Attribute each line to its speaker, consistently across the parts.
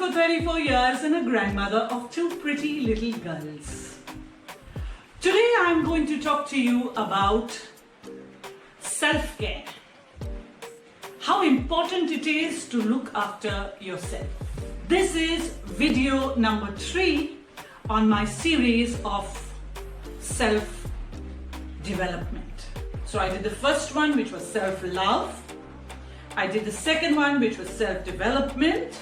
Speaker 1: for 34 years and a grandmother of two pretty little girls. Today I'm going to talk to you about self-care. How important it is to look after yourself. This is video number 3 on my series of self-development. So I did the first one, which was self-love. I did the second one, which was self-development.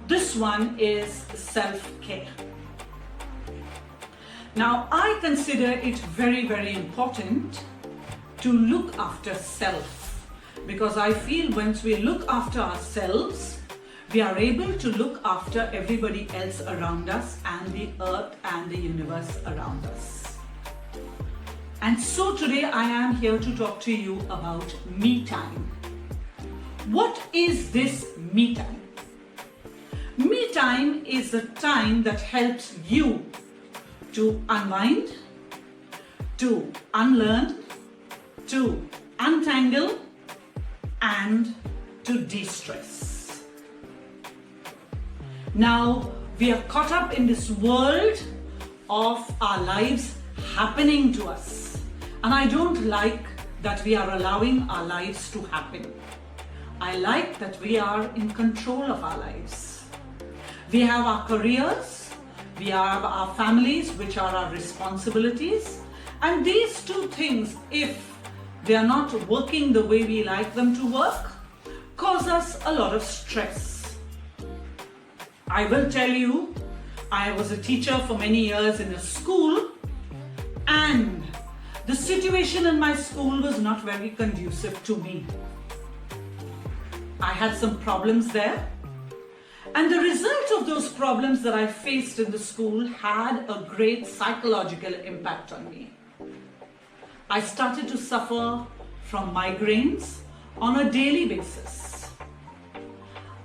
Speaker 1: This one is self-care. Now, I consider it very, very important to look after self, because I feel once we look after ourselves, we are able to look after everybody else around us and the earth and the universe around us. And so today I am here to talk to you about me time. What is this me time? Me time is a time that helps you to unwind, to unlearn, to untangle, and to de-stress. Now, we are caught up in this world of our lives happening to us. And I don't like that we are allowing our lives to happen. I like that we are in control of our lives. We have our careers, we have our families, which are our responsibilities. And these two things, if they are not working the way we like them to work, cause us a lot of stress. I will tell you, I was a teacher for many years in a school, and the situation in my school was not very conducive to me. I had some problems there, and the result of those problems that I faced in the school had a great psychological impact on me. I started to suffer from migraines on a daily basis.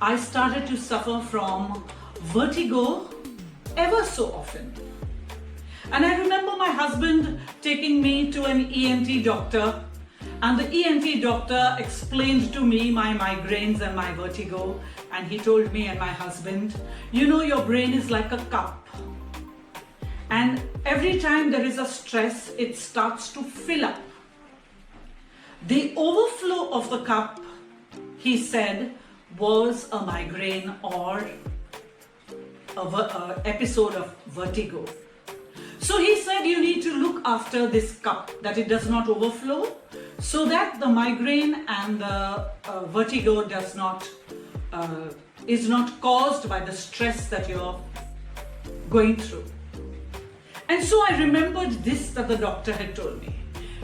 Speaker 1: I started to suffer from vertigo ever so often. And I remember my husband taking me to an ENT doctor, and the ENT doctor explained to me my migraines and my vertigo, and he told me and my husband, you know, your brain is like a cup, and every time there is a stress, it starts to fill up. The overflow of the cup, he said, was a migraine or an episode of vertigo. So he said you need to look after this cup, that it does not overflow, so that the migraine and the vertigo is not caused by the stress that you're going through. And so I remembered this that the doctor had told me.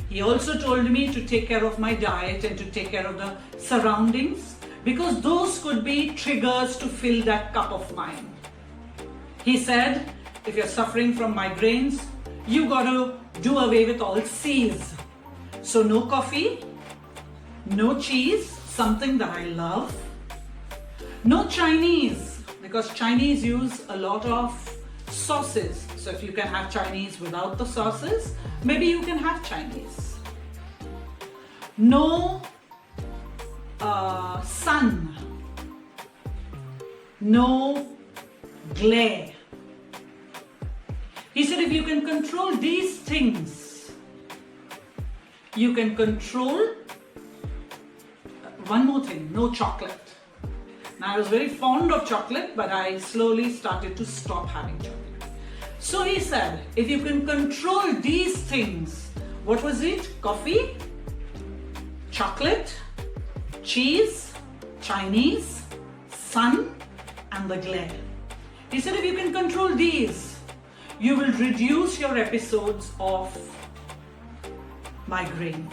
Speaker 1: He also told me to take care of my diet and to take care of the surroundings, because those could be triggers to fill that cup of mine. He said, if you're suffering from migraines, you got to do away with all C's. So no coffee, no cheese, something that I love. No Chinese, because Chinese use a lot of sauces. So if you can have Chinese without the sauces, maybe you can have Chinese. No sun, no glare. He said if you can control these things, you can control one more thing, no chocolate. Now I was very fond of chocolate, but I slowly started to stop having chocolate. So he said, if you can control these things, what was it? Coffee, chocolate, cheese, Chinese, sun, and the glare. He said if you can control these, you will reduce your episodes of migraine.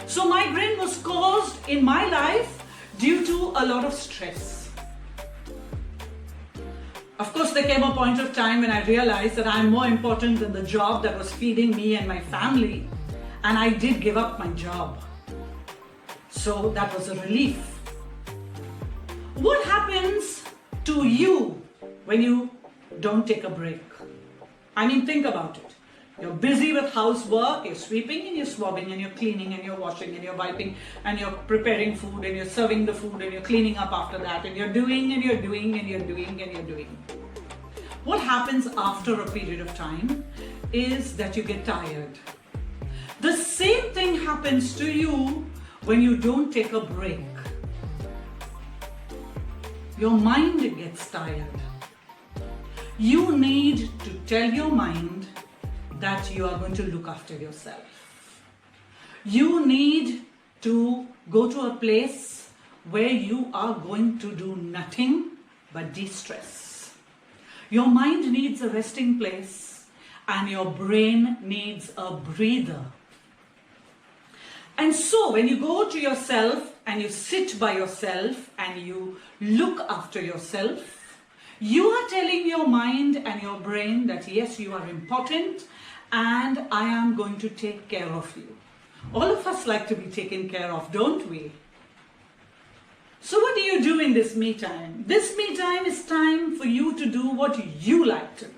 Speaker 1: So migraine was caused in my life due to a lot of stress. Of course, there came a point of time when I realized that I'm more important than the job that was feeding me and my family, and I did give up my job. So that was a relief. What happens to you when you don't take a break? I mean, think about it. You're busy with housework, you're sweeping and you're swabbing and you're cleaning and you're washing and you're wiping and you're preparing food and you're serving the food and you're cleaning up after that and you're doing and you're doing and you're doing and you're doing. What happens after a period of time is that you get tired. The same thing happens to you when you don't take a break. Your mind gets tired. You need to tell your mind that you are going to look after yourself. You need to go to a place where you are going to do nothing but de-stress. Your mind needs a resting place and your brain needs a breather. And so when you go to yourself and you sit by yourself and you look after yourself, you are telling your mind and your brain that yes, you are important and I am going to take care of you. All of us like to be taken care of, don't we? So what do you do in this me time? This me time is time for you to do what you like to do.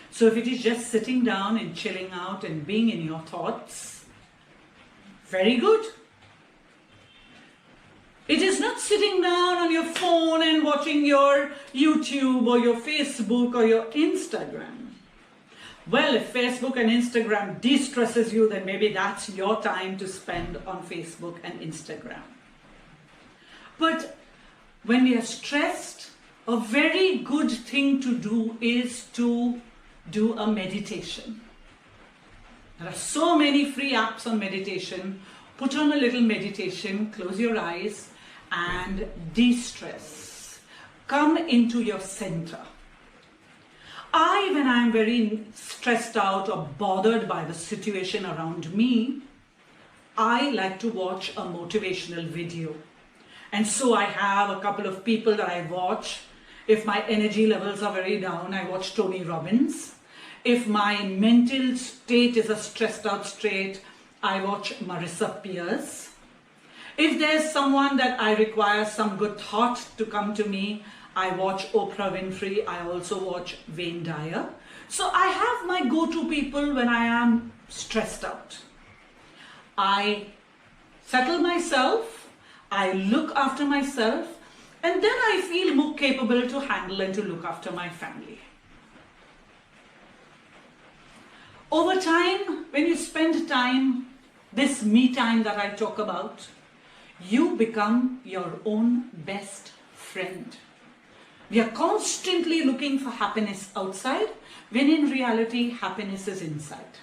Speaker 1: So if it is just sitting down and chilling out and being in your thoughts, very good. It is not sitting down on your phone and watching your YouTube or your Facebook or your Instagram. Well, if Facebook and Instagram de-stresses you, then maybe that's your time to spend on Facebook and Instagram. But when we are stressed, a very good thing to do is to do a meditation. There are so many free apps on meditation. Put on a little meditation, close your eyes and de-stress. Come into your center. When I'm very stressed out or bothered by the situation around me, I like to watch a motivational video. And so I have a couple of people that I watch. If my energy levels are very down, I watch Tony Robbins. If my mental state is a stressed out state, I watch Marissa Peers. If there's someone that I require some good thought to come to me, I watch Oprah Winfrey. I also watch Wayne Dyer. So I have my go-to people when I am stressed out. I settle myself, I look after myself, and then I feel more capable to handle and to look after my family. Over time, when you spend time, this me time that I talk about, you become your own best friend. We are constantly looking for happiness outside, when in reality, happiness is inside.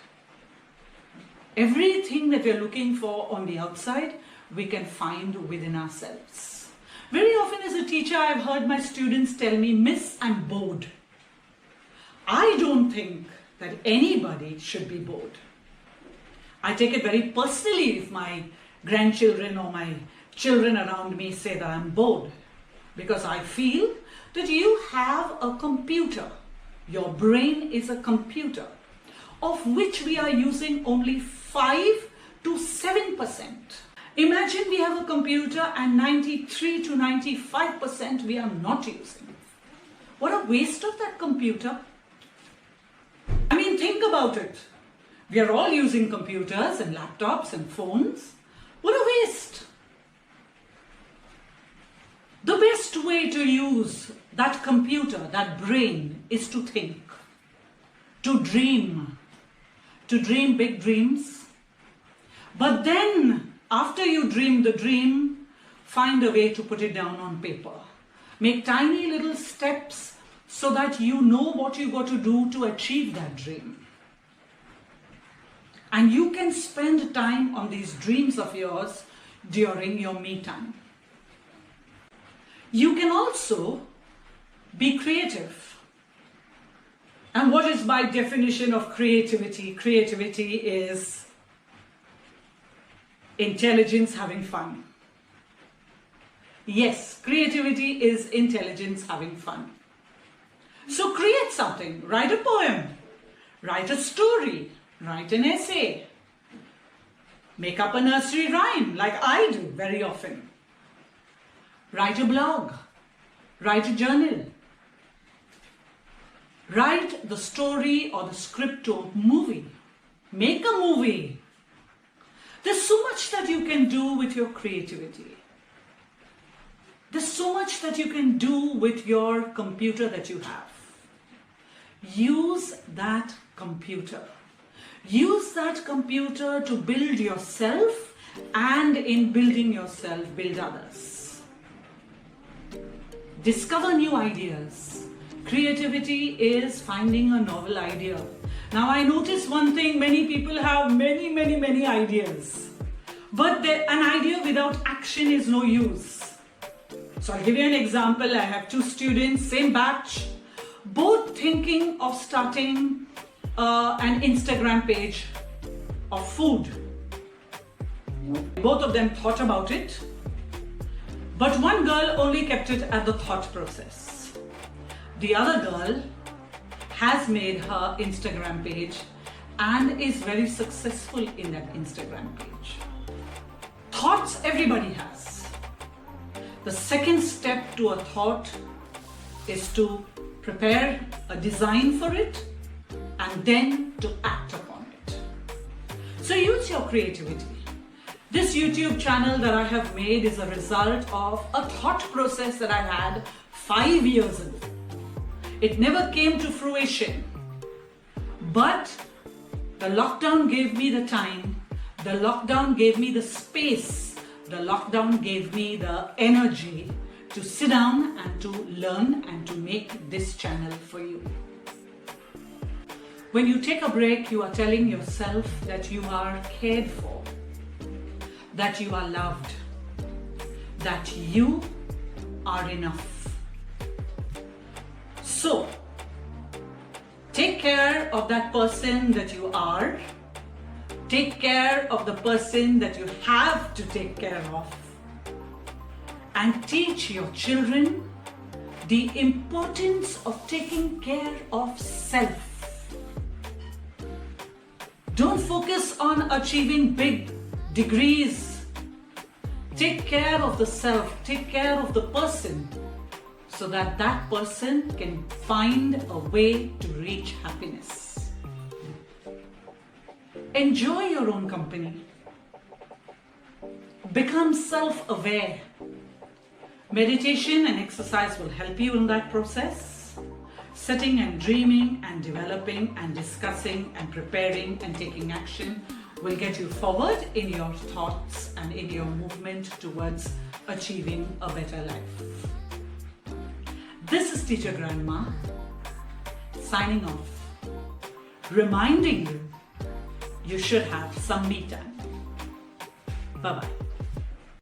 Speaker 1: Everything that we are looking for on the outside, we can find within ourselves. Very often as a teacher, I've heard my students tell me, "Miss, I'm bored." I don't think that anybody should be bored. I take it very personally if my grandchildren or my children around me say that I'm bored, because I feel that you have a computer. Your brain is a computer, of which we are using only 5 to 7%. Imagine we have a computer and 93 to 95% we are not using. What a waste of that computer. I mean, think about it. We are all using computers and laptops and phones. What a waste. The best way to use that computer, that brain, is to think, to dream big dreams. But then, after you dream the dream, find a way to put it down on paper. Make tiny little steps so that you know what you got to do to achieve that dream. And you can spend time on these dreams of yours during your me time. You can also be creative. And what is my definition of creativity? Creativity is intelligence having fun. Yes, creativity is intelligence having fun. So create something, write a poem, write a story, write an essay, make up a nursery rhyme like I do very often. Write a blog, write a journal. Write the story or the script to a movie. Make a movie. There's so much that you can do with your creativity. There's so much that you can do with your computer that you have. Use that computer. Use that computer to build yourself, and in building yourself, build others. Discover new ideas. Creativity is finding a novel idea. Now I notice one thing, many people have many ideas. But an idea without action is no use. So I'll give you an example. I have two students, same batch, both thinking of starting an Instagram page of food. Both of them thought about it, but one girl only kept it at the thought process. The other girl has made her Instagram page and is very successful in that Instagram page. Thoughts everybody has. The second step to a thought is to prepare a design for it and then to act upon it. So use your creativity. This YouTube channel that I have made is a result of a thought process that I had 5 years ago. It never came to fruition, but the lockdown gave me the time, the lockdown gave me the space, the lockdown gave me the energy to sit down and to learn and to make this channel for you. When you take a break, you are telling yourself that you are cared for, that you are loved, that you are enough. So, take care of that person that you are. Take care of the person that you have to take care of. And teach your children the importance of taking care of self. Don't focus on achieving big degrees. Take care of the self. Take care of the person, so that that person can find a way to reach happiness. Enjoy your own company. Become self-aware. Meditation and exercise will help you in that process. Sitting and dreaming and developing and discussing and preparing and taking action will get you forward in your thoughts and in your movement towards achieving a better life. This is Teacher Grandma signing off, reminding you should have some me time. Bye-bye.